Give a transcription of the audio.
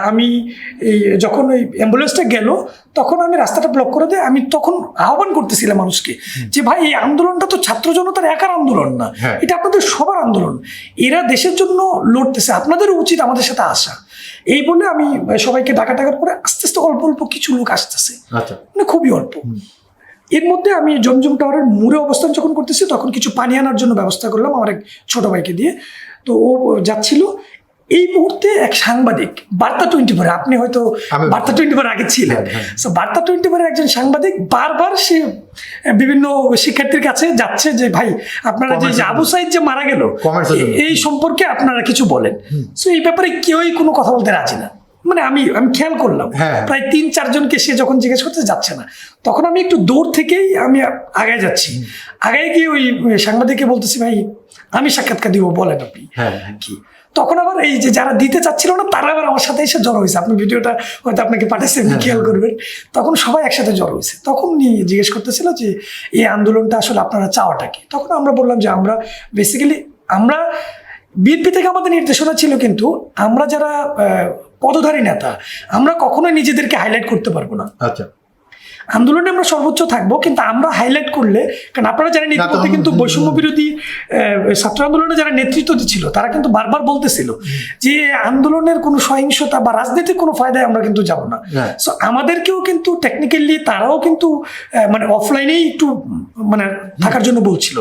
আমি এই যখন ওই অ্যাম্বুলেন্সটা গেল তখন আমি রাস্তাটা ব্লক করে দিয়ে আমি তখন আহ্বান করতেছিলাম মানুষকে যে ভাই এই আন্দোলনটা তো ছাত্র জনতার একার আন্দোলন না, এটা আপনাদের সবার আন্দোলন, এরা দেশের জন্য লড়তেছে, আপনাদেরও উচিত আমাদের সাথে আসা। এই বলে আমি সবাইকে ডাকার পরে আস্তে আস্তে অল্প অল্প কিছু লোক আসতেছে, মানে খুবই অল্প। এর মধ্যে আমি জমজম টাওয়ারের মোড়ে অবস্থান যখন করতেছি তখন কিছু পানি আনার জন্য ব্যবস্থা করলাম আমার এক ছোট ভাইকে দিয়ে। তো ও যাচ্ছিল, এই মুহূর্তে এক সাংবাদিক বার্তা 24, আপনি হয়তো বার্তা 24 আগে ছিলেন, বার্তা 24 একজন সাংবাদিক বারবার সে বিভিন্ন শিক্ষার্থীর কাছে যাচ্ছে যে ভাই আপনারা যে আবু সাইদ যে মারা গেল এই সম্পর্কে আপনারা কিছু বলেন। সো এই ব্যাপারে কেউই কোনো কথা বলতে রাজি না, মানে আমি খেয়াল করলাম প্রায় 3-4 জনকে সে যখন জিজ্ঞেস করতে যাচ্ছে না, তখন আমি একটু দূর থেকেই আমি আগায় যাচ্ছি, আগায় গিয়ে ওই সাংবাদিককে বলতেছি ভাই আমি সাক্ষাৎকার দিব, বলেন আপনি কি। তখন আবার এই যে যারা দিতে চাচ্ছিল না তারা আবার আমার সাথে এসে জড়ো হয়েছে, আপনি ভিডিওটা হয়তো আপনাকে পাঠাচ্ছেন খেয়াল করবেন, তখন সবাই একসাথে জড়ো হয়েছে। তখন উনি জিজ্ঞেস করতেছিল যে এই আন্দোলনটা আসলে আপনারা চাওয়াটা কি। তখন আমরা বললাম যে আমরা বেসিক্যালি আমরা বিএনপি থেকে আমাদের নির্দেশনা ছিল, কিন্তু আমরা যারা পদধারী নেতা আমরা কখনোই নিজেদেরকে হাইলাইট করতে পারবো না। আচ্ছা, আন্দোলনে আমরা সর্বোচ্চ থাকবো, কিন্তু আমরা হাইলাইট করলে, কারণ আপনারা জানেন ইতিমধ্যে কিন্তু বৈষম্য বিরোধী ছাত্র আন্দোলনে যারা নেতৃত্ব দিচ্ছিল তারা কিন্তু বারবার বলতেছিল যে আন্দোলনের কোনো সহিংসতা বা রাজনীতির কোনো ফায়দায় আমরা কিন্তু যাব না। সো আমাদেরকেও কিন্তু টেকনিক্যালি তারাও কিন্তু মানে অফলাইনেই একটু মানে থাকার জন্য বলছিল।